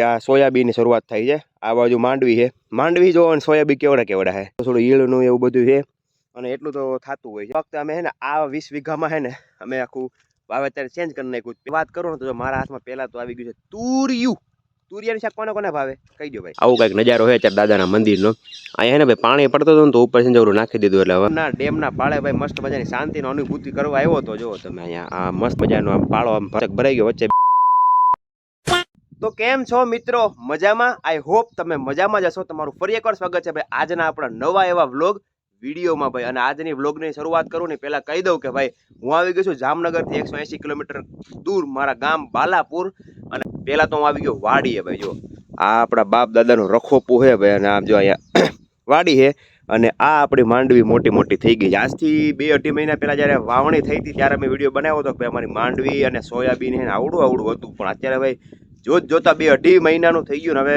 આ સોયાબીનની શરૂઆત થઈ છે. આ બાજુ માંડવી છે. માંડવી જો અને સોયાબીન કેવડા છે. થોડું ઈળનું એવું બધું છે અને એટલું તો થતું હોય છે. ફક્ત અમે છે ને આ 20 વીઘામાં છે ને અમે આખું વાવેતર ચેન્જ કરી નાખ્યું. વાત કરું ને તો મારા હાથમાં પહેલા તો આવી ગયું છે તુરિયું. તુરિયાની શાક કોને ભાવે કહી દો ભાઈ. આવું કંઈક નજારો હોય અત્યારે દાદાના મંદિરનો. અહીંયા ને ભાઈ પાણી પડતો હતું ને તો ઉપર સિંજવરું નાખી દીધું એટલે હવે ના ડેમના પાળે ભાઈ મસ્ત મજાની શાંતિનો અનુભૂતિ કરવા આવ્યો તો જો તમે અહીંયા આ મસ્ત મજાનો આમ પાળો આમ ભરાઈ ગયો વચ્ચે. તો કેમ છો મિત્રો? મજામાં? આઈ હોપ તમે મજામાં જ હશો. તમારું ફરી એકવાર સ્વાગત છે ભાઈ આજના આપણા નવા એવા વ્લોગ વિડીયોમાં ભાઈ. અને આજની વ્લોગની શરૂઆત કરું ને પહેલાં કહી દઉં કે ભાઈ હું આવી ગયો છું જામનગરથી 180 કિલોમીટર દૂર મારા ગામ બાલાપુર. અને પહેલાં તો હું આવી ગયો વાડીએ ભાઈ. જો આ આપણા બાપ દાદાનું રખોપું છે ભાઈ. અને આમ જો અહીંયા વાડી છે અને આ આપણી માંડવી મોટી મોટી થઈ ગઈ છે. આજથી 2-2.5 મહિના પહેલાં જ્યારે વાવણી થઈ હતી ત્યારે મેં વિડીયો બનાવ્યો હતો કે અમારી માંડવી અને સોયાબીન છે આવડું હતું. પણ અત્યારે ભાઈ જોતા 2-2.5 મહિનાનું થઈ ગયું ને હવે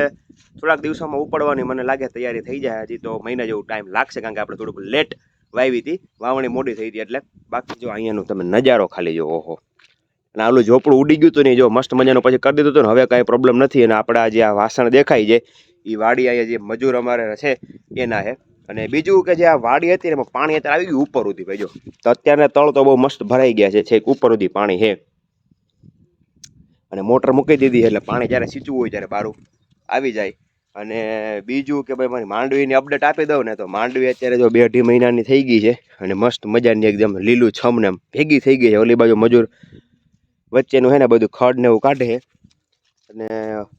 થોડાક દિવસોમાં ઉપડવાની મને લાગે તૈયારી થઈ જાય. હજી તો મહિના જેવું ટાઈમ લાગશે કારણ કે આપણે થોડુંક લેટ વાવી હતી, વાવણી મોડી થઈ હતી એટલે. બાકી જો અહીંયાનું તમે નજારો ખાલી જો ઓહો. અને આલું ઝોપડું ઉડી ગયું હતું નહીં જો મસ્ત મજાનું પછી કરી દીધું હતું ને હવે કાંઈ પ્રોબ્લેમ નથી. અને આપણા જે આ વાસણ દેખાય છે એ વાડી અહીંયા જે મજૂર અમારે છે એના છે. અને બીજું કે જે આ વાડી હતી ને એમાં પાણી અત્યારે આવી ગયું ઉપર સુધી ભાઈ. જો તો અત્યારે તળ તો બહુ મસ્ત ભરાઈ ગયા છે, છેક ઉપર સુધી પાણી છે. અને મોટર મૂકી દીધી એટલે પાણી જ્યારે સિંચવું હોય ત્યારે બારું આવી જાય. અને બીજું કે ભાઈ મારી માંડવીની અપડેટ આપી દઉં ને તો માંડવી અત્યારે જો 2-2.5 મહિનાની થઈ ગઈ છે અને મસ્ત મજાની એકદમ લીલું છમ ને ભેગી થઈ ગઈ છે. ઓલી બાજુ મજૂર વચ્ચેનું છે ને બધું ખડ ને એવું કાઢે છે. અને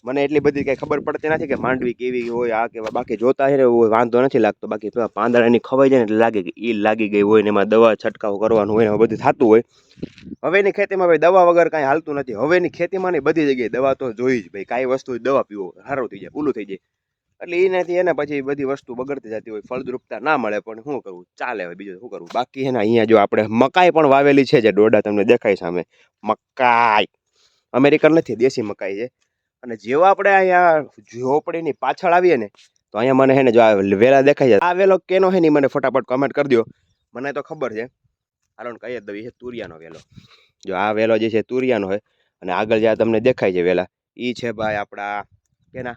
મને એટલી બધી કંઈ ખબર પડતી નથી કે માંડવી કેવી હોય આ કેવા. બાકી જોતા છે ને વાંધો નથી લાગતો. બાકી પાંદડાની ખવાઈ જાય ને એટલે લાગે કે ઈલ લાગી ગઈ હોય ને એમાં દવા છંટકાવ કરવાનું હોય ને બધું થતું હોય. હવેની ખેતીમાં ભાઈ દવા વગર કાંઈ હાલતું નથી. હવેની ખેતીમાં નહીં બધી જગ્યાએ દવા તો જોઈ જ ભાઈ. કાંઈ વસ્તુ દવા પીવો સારું થઈ જાય, ઓલું થઈ જાય. એટલે એનાથી એને પછી બધી વસ્તુ બગડતી જતી હોય, ફળદ્રુપતા ના મળે. પણ શું કરવું, ચાલે હવે બીજું શું કરવું. બાકી છે ને અહીંયા જો આપણે મકાઈ પણ વાવેલી છે જે ડોડા તમને દેખાય સામે. મકાઈ અમેરિકન નથી, દેશી મકાઈ છે. અને જેવા આપણે અહીંયા ઝોપડીની પાછળ આવીએ ને તો અહીંયા મને છે ને જો આ વેલા દેખાય છે. આ વેલો કેનો છે ને મને ફટાફટ કમેન્ટ કરી દો. મને તો ખબર છે, હાલો કહી જ દઉં, એ છે તુરિયાનો વેલો. જો આ વેલો જે છે તુરિયાનો હોય. અને આગળ જ્યાં તમને દેખાય છે વેલા એ છે ભાઈ આપણા કેના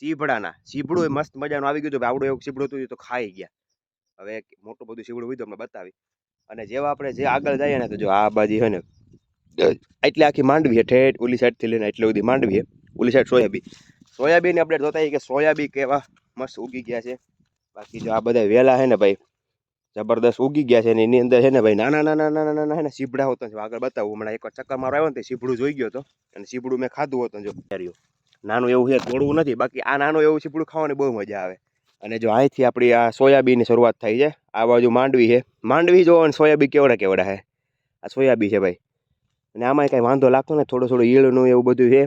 સીભડાના. સીભડું એ મસ્ત મજાનું આવી ગયું હતું. આવડું એવું સીભડું હતું તો ખાઈ ગયા. હવે મોટું બધું સીભડું હોય તો અમને બતાવી. અને જેવા આપણે જે આગળ જઈએ ને તો જો આ બાજુ છે ને એટલે આખી માંડવી છે. ઠેઠ ઓલી સાઈડથી લઈને એટલે બધી માંડવી છે. ઓલી સાઈડ સોયાબીન અપડેટ જોતા કે સોયાબીન કેવા મસ્ત ઉગી ગયા છે. બાકી જો આ બધા વેલા છે ને ભાઈ જબરદસ્ત ઉગી ગયા છે. ને એની અંદર છે ને ભાઈ નાના નાના નાના નાના છે ને સીભડા હોતા. આગળ બતાવું હમણાં એકવાર ચક્કર મારો આવ્યો ને સીભડું જોઈ ગયો હતો અને સીભડું મેં ખાધું હતું. જો નાનું એવું છે, તોડવું નથી. બાકી આ નાનું એવું સીભડું ખાવાની બહુ મજા આવે. અને જો અહીંથી આપણી આ સોયાબીનની શરૂઆત થઈ છે. આ બાજુ માંડવી છે. માંડવી જો અને સોયાબીન કેવડા છે. આ સોયાબીન છે ભાઈ. અને આમાં કાંઈ વાંધો લાગતો ને થોડું ઈળનું એવું બધું છે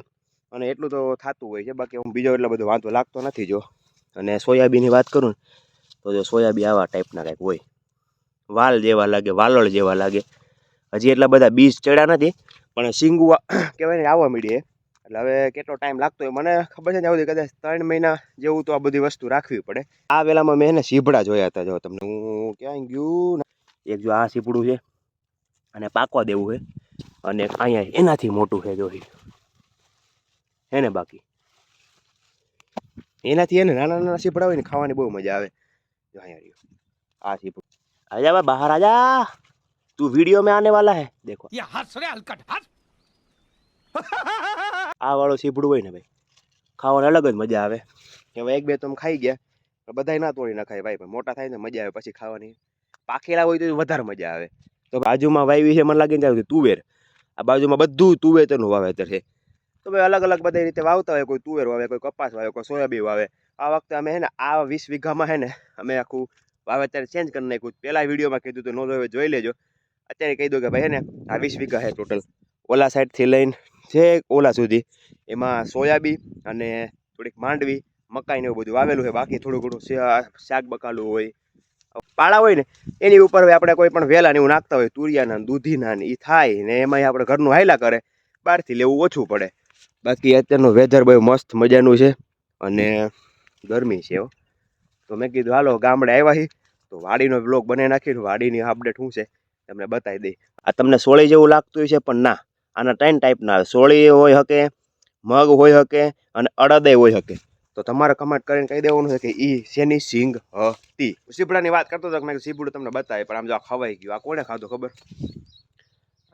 અને એટલું તો થતું હોય છે. બાકી હું બીજો એટલો બધો વાંધો લાગતો નથી. જો અને સોયાબીનની વાત કરું ને તો જો સોયાબીન આવા ટાઈપના કંઈક હોય, વાલ જેવા લાગે, વાલોળ જેવા લાગે. હજી એટલા બધા બીજ ચડ્યા નથી પણ સિંગું કહેવાય ને આવવા માંડીએ. એટલે હવે કેટલો ટાઈમ લાગતો હોય મને ખબર છે ને આવું કદાચ 3 મહિના જેવું તો આ બધી વસ્તુ રાખવી પડે. આ વેલામાં મેં એને સીભડા જોયા હતા. જો તમને હું ક્યાં ગયું એક જો આ સીપડું છે અને પાકવા દેવું છે. અને અહીંયા એનાથી મોટું છે જો હે ને. બાકી એનાથી એને નાના નાના સીપડા હોય ને ખાવાની બહુ મજા આવે. જો અહીંયા આ સીપડું आजा भाई बाहर आजा, तू वीडियो में आने वाला है. देखो ये हंस रे हलकट हंस. આ વાળો સીપડું હોય ને ભાઈ ખાવાની અલગ જ મજા આવે. હવે 1-2 તો ખાઈ ગયા, બધાય ના તોડી નખાય ભાઈ. મોટા થાય ને મજા આવે પછી ખાવાની. પાકેલા હોય તો વધારે મજા આવે. તો બાજુમાં વાવી છે મને લાગે ને તુવેર. આ બાજુમાં બધું તુવેરનું વાવેતર છે. તો ભાઈ અલગ અલગ બધી રીતે વાવતા હોય. કોઈ તુવેર વાવે, કોઈ કપાસ વાવે, કોઈ સોયાબીન વાવે. આ વખતે અમે છે ને આ 20 વીઘામાં છે ને અમે આખું વાવેતર ચેન્જ કરી નાખ્યું. પહેલા વિડીયોમાં કીધું તો નો જોઈ લેજો. અત્યારે કહી દઉં કે ભાઈ છે ને આ 20 વીઘા છે ટોટલ. ઓલા સાઈડથી લઈને છે ઓલા સુધી એમાં સોયાબીન અને થોડીક માંડવી, મકાઈને એવું બધું વાવેલું છે. બાકી થોડું ઘણું શાક બકાલું હોય, પાળા હોય ને એની ઉપર આપણે કોઈ પણ વેલા ને એવું નાખતા હોય, તુરિયાના દૂધીના ને એ થાય ને એમાં આપણે ઘરનું હાયલા કરે. બહારથી લેવું ઓછું પડે. બાકી અત્યારનું વેધર બહુ મસ્ત મજાનું છે અને ગરમી છે. તો મેં કીધું હાલો ગામડે આવ્યા છીએ તો વાડીનો બ્લોગ બનાવી નાખીને વાડીની અપડેટ શું છે તમને બતાવી દઈ. આ તમને સોળી જેવું લાગતું હોય છે પણ ના, આના 3 ટાઈપના આવે. સોળી હોય શકે, મગ હોઈ શકે અને અડદય હોઈ શકે. તો તમારે કમેન્ટ કરીને કહી દેવાનું છે કે એ શેની સિંગ હતી. સીપડાની વાત કરતો હતો કે મેં સીપડું તમને બતાવે પણ આમ જો આ ખવાઈ ગયું. આ કોને ખાધું ખબર?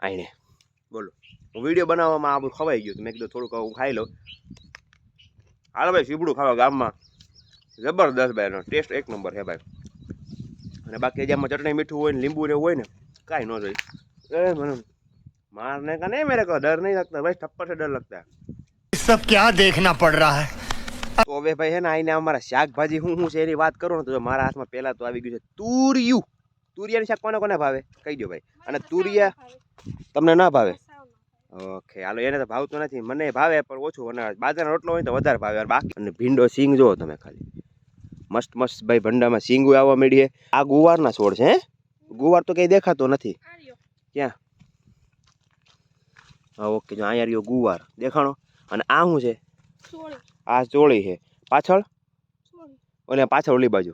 આઈને બોલો. હું વિડીયો બનાવવામાં આ બધું ખવાઈ ગયું. મેં કીધું થોડુંક હું ખાઈ લઉં. હાલો ભાઈ, સીપડું ખાવા ગામમાં જબરદસ્ત ભાઈ, એનો ટેસ્ટ એક નંબર છે ભાઈ. અને બાકી જેમાં ચટણી મીઠું હોય ને લીંબુ ને એવું હોય ને કાંઈ ન જોઈ. એ મને મારને का नहीं, मेरे को डर नहीं लगता भाई, थप्पड़ से डर लगता है. सब क्या देखना पड़ रहा है. તો હવે ભાઈ હે ને આઈને અમારા શાકભાજી હું છે એની વાત કરું ને તો મારા હાથમાં પહેલા તો આવી ગયું છે તુરિયું. તુરિયાની શાક કોને કોને ભાવે કહી દો ભાઈ. અને તુરિયા તમને ના ભાવે? ઓકે હાલો, એને તો ભાવતું નથી, મને ભાવે પણ ઓછું. અને બાજરાનો રોટલો હોય તો વધારે ભાવે. બાકી અને ભીંડો સિંગ જોવો તમે ખાલી, મસ્ત મસ્ત ભાઈ ભંડામાં સિંગું આવવા માંડી. આ ગુવારના છોડ છે. હે ગુવાર તો કઈ દેખાતો નથી. ક્યાં? હા ઓકે, જો અહીંયા રહ્યો ગુવાર દેખાણો. અને આ શું છે? આ ચોળી છે. પાછળ ઓલે પાછળ ઓલી બાજુ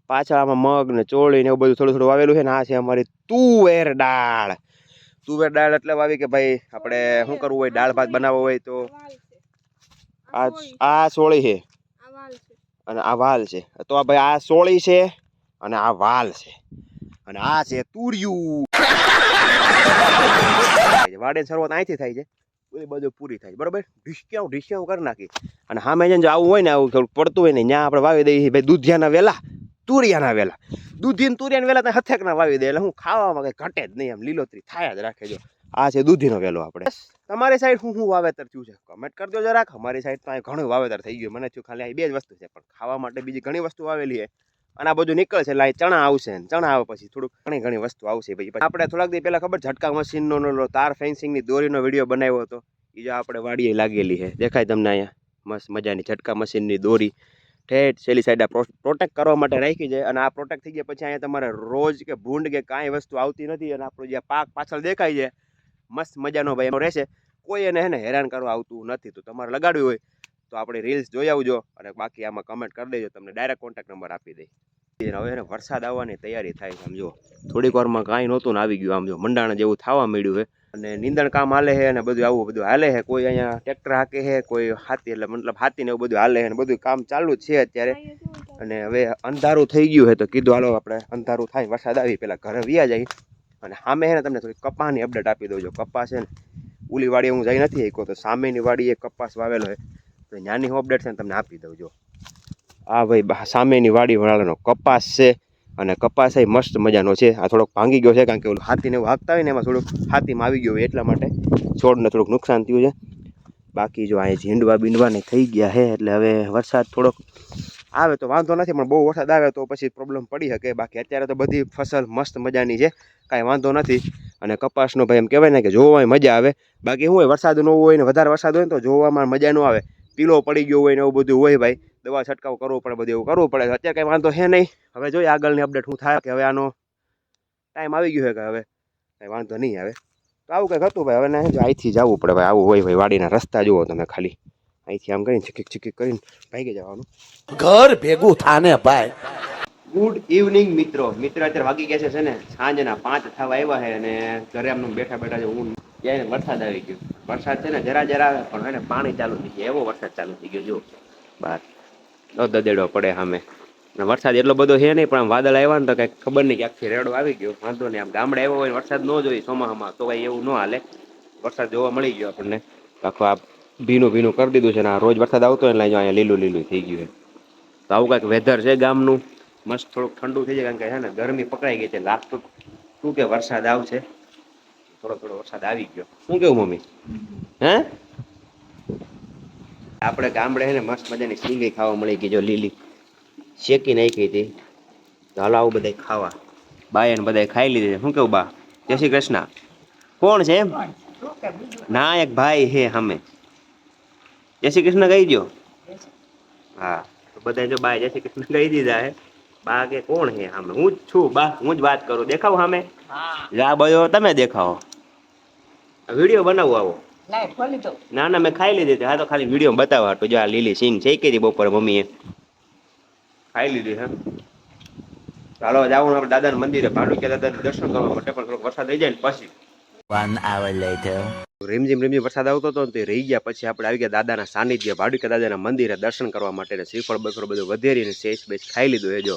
પાછળ આમાં મગ ને ચોળી ને એવું બધું થોડું થોડું વાવેલું છે ને. આ છે અમારી તુવેર દાળ. તુવેર દાળ એટલે વાવી કે ભાઈ આપણે શું કરવું હોય, દાળ ભાત બનાવવો હોય તો. આ સોળી છે અને આ વાલ છે. તો આ ભાઈ આ સોળી છે અને આ વાલ છે અને આ છે તુરિયું. વાડે શરૂઆત અહીંથી થાય છે, ઓલી બધું પૂરી થાય બરોબર. ઢીસ્યાઉં કરી નાખી. અને સામે જઈને જો આવું હોય ને, આવું થોડું પડતું હોય ને, ત્યાં આપણે વાવી દઈએ ભાઈ દૂધિયાના વેલા, તુરિયાના વેલા. દૂધી તુરિયાના વેલા તો હથેકના વાવી દે એટલે હું ખાવામાં કઈ ઘટે જ નહીં, એમ લીલોતરી થાય જ રાખે. જો આ છે દૂધીનો વેલો. આપણે તમારી સાઈડ શું વાવેતર થયું છે કમેન્ટ કરી દો જરાક. અમારી સાઈડ તો અહીં ઘણું વાવેતર થઈ ગયું. મને થયું ખાલી અહીં 2 જ વસ્તુ છે, પણ ખાવા માટે બીજી ઘણી વસ્તુ વાવેલી છે. અને આ બધું નીકળે છે એટલે અહીં ચણા આવશે ને ચણા આવે પછી થોડુંક ઘણી વસ્તુ આવશે. પછી આપણે થોડાક દી પહેલા ખબર ઝટકા મશીનનો તાર ફેન્સિંગની દોરીનો વિડીયો બનાવ્યો હતો. એ જો આપણે વાડીએ લાગેલી છે, દેખાય તમને અહીંયા મસ્ત મજાની ઝટકા મશીનની દોરી ઠેઠ છેલ્લી સાઈડ પ્રોટેક્ટ કરવા માટે રાખી છે. અને આ પ્રોટેક્ટ થઈ ગયા પછી અહીંયા તમારે રોજ કે ભૂંડ કે કાંઈ વસ્તુ આવતી નથી. અને આપણો જે પાક પાછળ દેખાય છે મસ્ત મજાનો ભાઈ એનો રહેશે. કોઈ એને હે ને હેરાન કરવા આવતું નથી. તો તમારે લગાડવી હોય તો આપણી રીલ્સ જોઈ આવજો. અને બાકી આમાં કમેન્ટ કરી દેજો, તમને ડાયરેક્ટ કોન્ટેક્ટ નંબર આપી દઈ. હવે એને વરસાદ આવવાની તૈયારી થાય છે. આમ જો થોડીક વારમાં કાંઈ નહોતું ને આવી ગયું. આમ જો મંડાણા જેવું થવા માંડ્યું છે. અને નીંદણ કામ હાલે છે અને બધું આવું બધું હાલે છે. કોઈ અહીંયા ટ્રેક્ટર હાકે છે, કોઈ હાથી એટલે મતલબ હાથી ને એવું બધું હાલે છે. અને બધું કામ ચાલુ જ છે અત્યારે. અને હવે અંધારું થઈ ગયું છે તો કીધું હાલો આપણે અંધારું થાય વરસાદ આવી પહેલાં ઘરે વ્યા જાય. અને સામે છે ને તમને થોડી કપાસની અપડેટ આપી દઉં. જો કપાસ છે ને ઉલી વાડી હું જઈ નથી શક્યો, તો સામેની વાડી એક કપાસ વાવેલો છે તો નાની અપડેટ છે ને તમને આપી દઉં. જો આ ભાઈ સામેની વાડી વાળાનો કપાસ છે. અને કપાસ એ મસ્ત મજાનો છે. આ થોડોક ભાંગી ગયો છે કારણ કે ઓલું હાથીને એવું હાંકતા હોય ને એમાં થોડુંક હાથીમાં આવી ગયો હોય એટલા માટે છોડને થોડુંક નુકસાન થયું છે. બાકી જો અહીંયા ઝીંડવા બીંડવાને થઈ ગયા છે એટલે હવે વરસાદ થોડોક આવે તો વાંધો નથી, પણ બહુ વરસાદ આવે તો પછી પ્રોબ્લેમ પડી શકે. બાકી અત્યારે તો બધી ફસલ મસ્ત મજાની છે, કાંઈ વાંધો નથી. અને કપાસનો ભાઈ એમ કહેવાય ને કે જોવામાં મજા આવે. બાકી શું હોય, વરસાદ ન હોય ને વધારે વરસાદ હોય ને તો જોવામાં મજા ન આવે. પીલો પડી ગયો હોય ને એવું બધું હોય ભાઈ, દવા છંટકાવ કરવો પડે, બધું એવું કરવું પડે. અત્યારે કંઈ વાંધો છે નહીં. હવે જોઈએ આગળની અપડેટ શું થાય, કે હવે આનો ટાઈમ આવી ગયો છે કે હવે કંઈ વાંધો નહીં આવે. તો આવું કંઈક હતું ભાઈ. હવે ને અહીંથી જવું પડે ભાઈ. આવું હોય ભાઈ, વાડીના રસ્તા જુઓ તમે ખાલી. અહીંથી આમ કરીને ચીકીક કરીને ભાગી જવાનું. ઘર ભેગું થાને ભાઈ. ગુડ ઇવનિંગ મિત્રો. અત્યારે વાગી ગયા છે ને સાંજના 5 થવા આવ્યા છે. અને ઘરે આમનું બેઠા બેઠા જો હું ક્યાંય વરસાદ આવી ગયો. વરસાદ છે ને જરા આવે પણ એને પાણી ચાલુ થઈ ગયું, એવો વરસાદ ચાલુ થઈ ગયો. જો બહાર દદેડો પડે સામે. અને વરસાદ એટલો બધો છે નહીં, પણ આમ વાદળ આવ્યા ને તો કંઈક ખબર નહીં કે આખી રેડો આવી ગયો. વાંધો નહીં, આમ ગામડે આવ્યો હોય વરસાદ ન જોઈએ ચોમાસામાં તો કંઈ એવું ન હાલે. વરસાદ જોવા મળી ગયો આપણને. આખું આ ભીનું ભીનું કરી દીધું છે ને આ રોજ વરસાદ આવતો હોય એટલે અહીંયા લીલું લીલું થઈ ગયું છે. તો આવું કાંઈક વેધર છે ગામનું. મસ્ત થોડુંક ઠંડુ થઈ જાય કારણ કે છે ને ગરમી પકડાઈ ગઈ છે. લાગતું શું કે વરસાદ આવશે, થોડો વરસાદ આવી ગયો. શું કેવું મમ્મી? હે આપણે ગામડે છે ને મસ્ત મજાની સિંગી ખાવા મળી ગઈ. જો લીલી શેકી નાખી હતી. તો હાલો આવું બધા ખાવા. બાય ને બધા ખાઈ લીધી. શું કેવું બા? જય શ્રી કૃષ્ણ. કોણ છે એમ? ના એક ભાઈ હે સામે. જય શ્રી કૃષ્ણ કહી દો. હા તો બધા જો બા જય શ્રી કૃષ્ણ કહી દીધા હે. બા કે કોણ હે સામે? હું જ છું બા, હું જ વાત કરું. દેખાવ સામે? જા બધો તમે દેખાવો. વિડીયો બનાવો આવો. ના ના મેં ખાઈ લીધી. હા તો ખાલી વિડીયો બતાવવા તો જો આ લીલી સિંગ શેકી હતી બપોરે મમ્મીએ. ખાઈ લીધી હે. ચાલો જાવું આપણે દાદાના મંદિરે ભાડુકિયા દાદાના દર્શન કરવા માટે, પણ થોડોક વરસાદ થઈ જાય ને પછી. 1 hour later. રીમઝીમ વરસાદ આવતો હતો ને તે રહી ગયા. પછી આપણે આવી ગયા દાદાના સાનિધ્ય ભાડુકા દાદાના મંદિરે દર્શન કરવા માટે. શ્રીફળ બફળ બધું વધેરીને શેષ બેચ ખાઈ લીધું. એ જો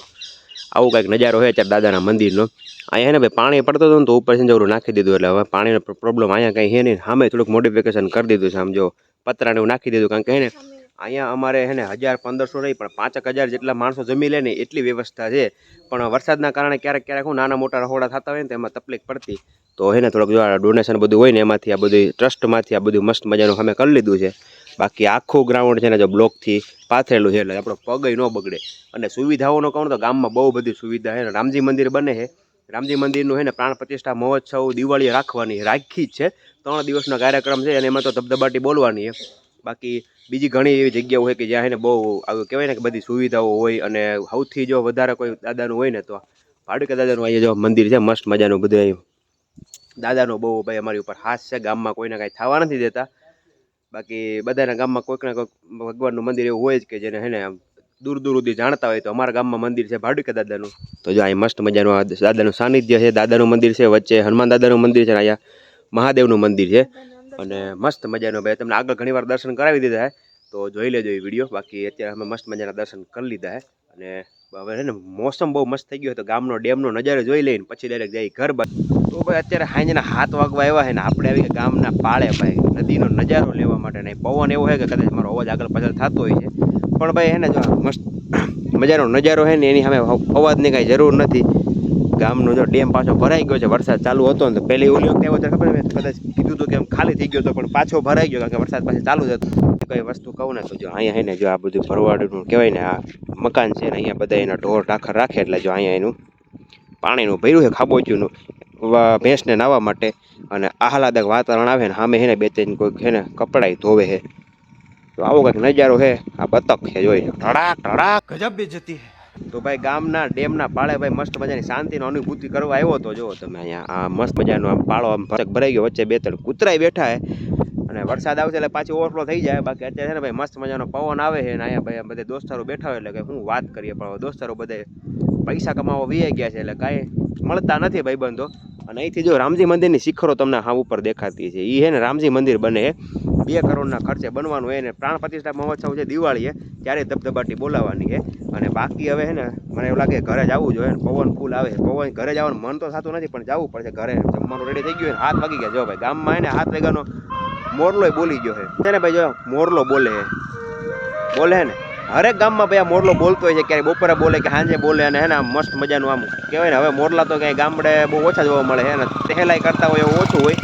આવું કંઈક નજારો હોય અત્યારે દાદાના મંદિરનો. અહીંયા ને ભાઈ પાણી પડતો હતો ને તો ઉપર સિંજવરું નાખી દીધું, એટલે હવે પાણીનો પ્રોબ્લેમ અહીંયા કંઈ છે નહીં. સામે થોડુંક મોડિફિકેશન કરી દીધું છે. આમ જો પતરાને એવું નાખી દીધું, કારણ કે હે ને અહીંયા અમારે હે ને 1000-1500 નહીં પણ 5000 જેટલા માણસો જમી લે ને એટલી વ્યવસ્થા છે. પણ વરસાદના કારણે ક્યારેક હું નાના મોટા રહોડા થતા હોય ને તો એમાં તકલીફ પડતી. તો હે ને થોડોક જો ડોનેશન બધું હોય ને એમાંથી આ બધું ટ્રસ્ટમાંથી આ બધું મસ્ત મજાનું અમે કરી લીધું છે. બાકી આખું ગ્રાઉન્ડ છે ને જો બ્લોકથી પાથરેલું છે, એટલે આપણો પગય ન બગડે. અને સુવિધાઓનો કહું તો ગામમાં બહુ બધી સુવિધા છે. રામજી મંદિર બને છે, રામજી મંદિરનું છે ને પ્રાણ પ્રતિષ્ઠા મહોત્સવ દિવાળી રાખી જ છે. 3 દિવસનો કાર્યક્રમ છે અને એમાં તો ધબધબાટી બોલવાની છે. બાકી બીજી ઘણી એવી જગ્યાઓ હોય કે જ્યાં છે ને બહુ આવું કહેવાય ને કે બધી સુવિધાઓ હોય. અને સૌથી જો વધારે કોઈ દાદાનું હોય ને તો ભાડુકા દાદાનું અહીંયા જો મંદિર છે મસ્ત મજાનું. બધું દાદાનો બહુ ભાઈ અમારી ઉપર હાથ છે. ગામમાં કોઈને કાંઈ થવા નથી દેતા. બાકી બધાના ગામમાં કોઈક ને કોઈક ભગવાનનું મંદિર એવું હોય જ કે જેને હે ને દૂર સુધી જાણતા હોય. તો અમારા ગામમાં મંદિર છે ભાડુકા દાદાનું. તો જો અહીં મસ્ત મજાનું દાદાનું સાનિધ્ય છે, દાદાનું મંદિર છે, વચ્ચે હનુમાન દાદાનું મંદિર છે, અહીંયા મહાદેવનું મંદિર છે. અને મસ્ત મજાનું ભાઈ તમને આગળ ઘણીવાર દર્શન કરાવી દીધા છે, તો જોઈ લેજો એ વિડીયો. બાકી અત્યારે અમે મસ્ત મજાના દર્શન કરી લીધા છે. અને હવે છે ને મોસમ બહુ મસ્ત થઈ ગયો, તો ગામનો ડેમનો નજારો જોઈ લઈને પછી ડાયરેક્ટ જઈ ઘર બાજુ. તો ભાઈ અત્યારે સાંજના 7 વાગવા આવ્યા છે ને આપણે આવી ગયા ગામના પાળે ભાઈ નદીનો નજારો લેવા માટે. નહીં પવન એવો છે કે કદાચ મારો અવાજ આગળ પાછળ થતો હોય છે, પણ ભાઈ હે ને જો મસ્ત મજાનો નજારો છે ને એની સામે અવાજની કાંઈ જરૂર નથી. ગામનો જો ડેમ પાછો ભરાઈ ગયો છે. વરસાદ ચાલુ હતો ને તો પહેલી ઓલી વખતે આવ્યો ત્યારે ખબર કદાચ કીધું હતું કે આમ ખાલી થઈ ગયો હતો, પણ પાછો ભરાઈ ગયો કારણ કે વરસાદ પાછી ચાલુ જ હતો. કઈ વસ્તુ કહું ને તો જો અહીંયા હે ને જો આ બધું ભરવાડનું કહેવાય ને આ મકાન છે ને, અહીંયા બધા એના ઢોર ઢાખર રાખે. એટલે જો અહીંયા એનું પાણીનું ભર્યું છે ખાબોચીનું ભેંસને નાહવા માટે. અને આહલાદક વાતાવરણ આવે ને સામે હે ને 2-3 કોઈક છે ને કપડાય ધોવે છે. તો આવો કંઈક નજારો છે. આ બતક છે જોઈ ઢળાક गजब बेइज्जती है. તો ભાઈ ગામના ડેમના પાળે ભાઈ મસ્ત મજાની શાંતિનો અનુભૂતિ કરવા આવ્યો તો જો તમે અહીંયા આ મસ્ત મજાનો આમ પાળો આમ ભરાઈ ગયો, વચ્ચે 2-3 કૂતરાય બેઠા છે. અને વરસાદ આવશે એટલે પાછી ઓવરફ્લો થઈ જાય. બાકી અત્યારે છે ને ભાઈ મસ્ત મજાનો પવન આવે છે ને અહીંયા ભાઈ બધા દોસ્તારો બેઠા હોય એટલે કે હું વાત કરીએ. પણ દોસ્તારો બધા પૈસા કમાવા વી ગયા છે એટલે કાંઈ મળતા નથી ભાઈબંધો. અને અહીંથી જો રામજી મંદિરની શિખરો તમને હા ઉપર દેખાતી છે. એ છે ને રામજી મંદિર બને 2 કરોડના ખર્ચે બનવાનું હોય ને પ્રાણ પ્રતિષ્ઠા મહોત્સવ છે દિવાળી છે ત્યારે ધબધબાટી બોલાવવાની છે. અને બાકી હવે છે ને મને એવું લાગે ઘરે જવું જોઈએ. પવન ફૂલ આવે પવન, ઘરે જવાનું મન તો થતું નથી પણ જવું પડશે. ઘરે જમવાનું રેડી થઈ ગયું, 7 વાગી ગયા. જો ભાઈ ગામમાં એને 7 વાગ્યાનો મોરલોય બોલી ગયો છે ને ભાઈ. જો મોરલો બોલે હે ને હરેક ગામમાં ભાઈ આ મોરલો બોલતો હોય છે. ક્યારેક બપોરે બોલે કે સાંજે બોલે. અને હે ને મસ્ત મજાનું આમ કહેવાય ને હવે મોરલા તો ક્યાંય ગામડે બહુ ઓછા જોવા મળે છે ને સહેલાઈ કરતા હોય એવું ઓછું હોય.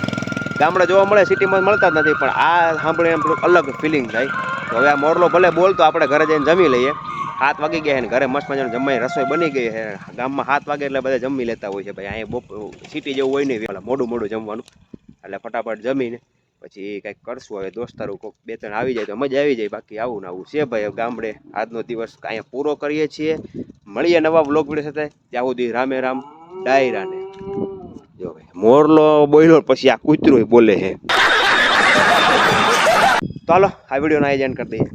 ગામડે જોવા મળે, સિટીમાં મળતા જ નથી. પણ આ સાંભળીને એમ થોડુંક અલગ ફિલિંગ થાય. તો હવે આ મોરલો ભલે બોલતો આપણે ઘરે જઈને જમી લઈએ. 7 વાગી ગયા છે ને ઘરે મસ્ત મજાનું જમવાની રસોઈ બની ગઈ છે. ગામમાં 7 વાગે એટલે બધા જમી લેતા હોય છે ભાઈ. અહીંયા સિટી જેવું હોય નહીં, મોડું જમવાનું. એટલે ફટાફટ જમીને પછી કંઈક કરશું. હવે દોસ્તારો કોઈક 2-3 આવી જાય તો મજા આવી જાય. બાકી આવું ને આવું છે ભાઈ ગામડે. આજનો દિવસ અહીંયા પૂરો કરીએ છીએ. મળીએ નવા વ્લોગ વિડીયો સાથે. ત્યાં સુધી રામે રામ ડાયરાને. જો ભાઈ મોરલો બોલ્યો પછી આ કૂતરું બોલે છે. ચાલો આ વિડીયોને આયોજન કરી દઈએ.